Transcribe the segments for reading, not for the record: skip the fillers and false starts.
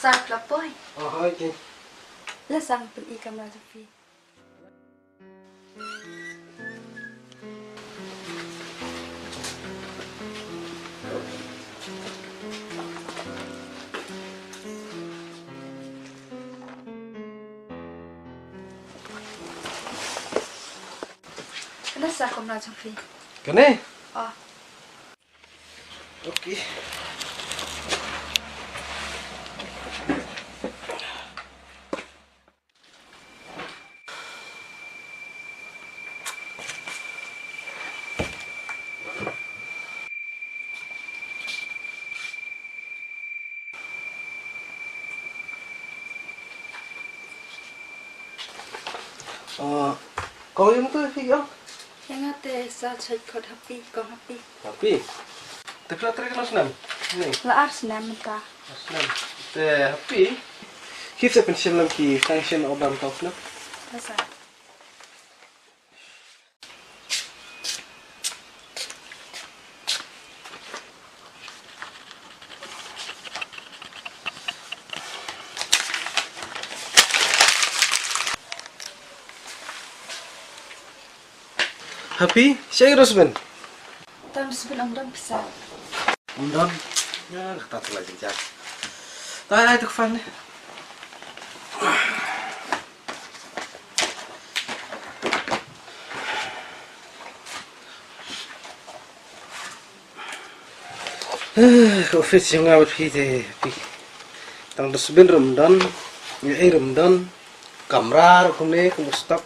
Sạc là bôi. Hỏi chị. Là sang bên y camera cho phi. Là sạc camera cho phi. Cái này? Ok. Kau yang tu Happy kau? Yang ada sa cek kod happy, kong happy. Happy? Tapi lah terakhir senam. Ni. Lah ars nam ta. Senam. Te Happy. Kita pension lagi function obam kau senam. Là sa. Happy? Siapa Rosman? Tahun sebelum dong bisa. Undon. Ya, kata tu lagi jak. Tak, itu fun ni. Office yang awak pergi Happy. Tang dustbin Ramadan, ya Ramadan, kamera kumne kumustak.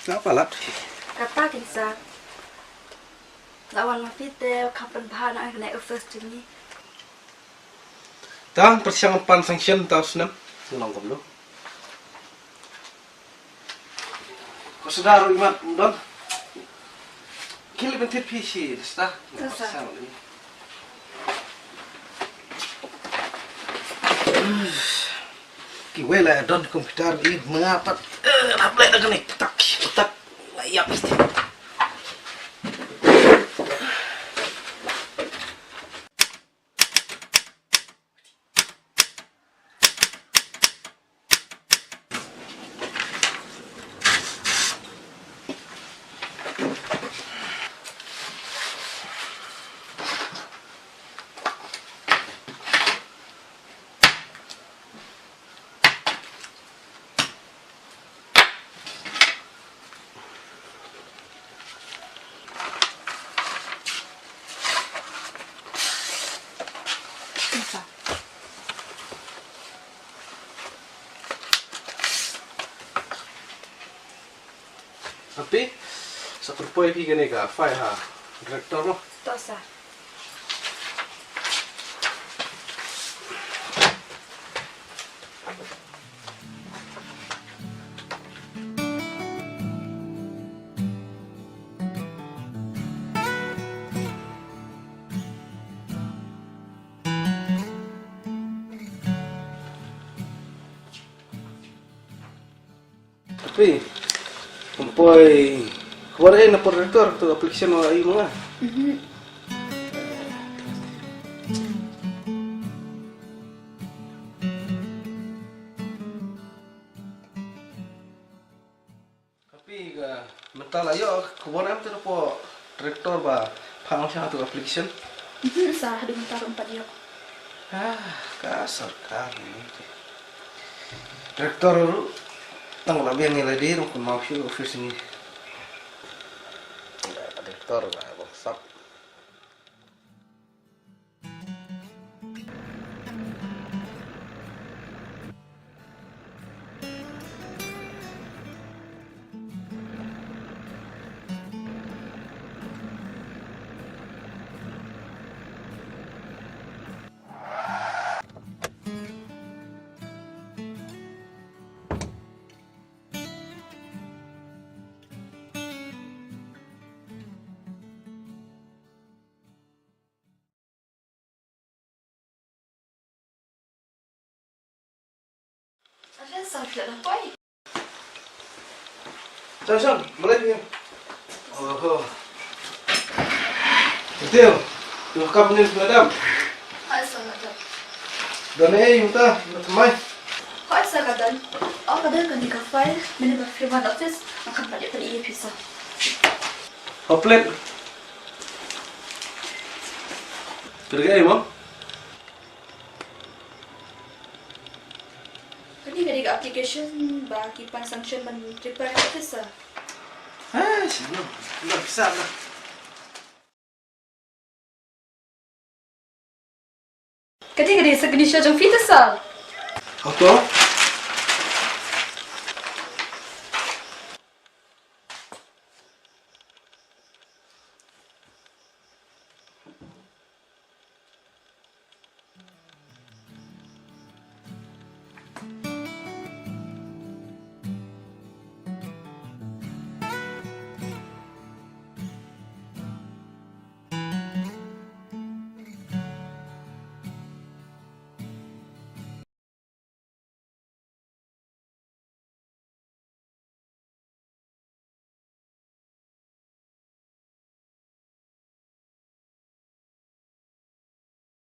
Apa lah? Kata kinsa. Lawan mafite kapan bahan nak kena office ni. Tang persiapan function tahu senam. Senang kau belum? Kau sudah imat Undon? Kili bentir PC, dah. Kiwela don komputer ini mengapa? Apa lagi ni? Tak, layak pasti. Tapi, sa perpoi pi gane ka, fai ha, director mo. Tosa. Tapi, perpoi kuarai na director tu application mo ay mga. Tapi ka mental ayo kuarai am tu po director ba function tu application. Sa dengan taruh 4 yo. Kasar kali ni. Director tang labi yang nilai dia rukun mau sih office ini. Director lah, WhatsApp. Ada sakit dah boy. Sang, mulai ni. Oh. Betul. Tu kamu ni sudah dam. Hai sangat dah. Dan yung ta, natamay. Hỏi sao cả đơn? Cả đơn cần đi cà phê. Mình đi vào phiên office. Nó không phải để tận ý pizza. Hoplet. Kerja mo? Kani ka diga application ba kipan sanction man prepare office. Sino? Bisa na. Kani ka diga sa ganisya jang fita sa. Auto?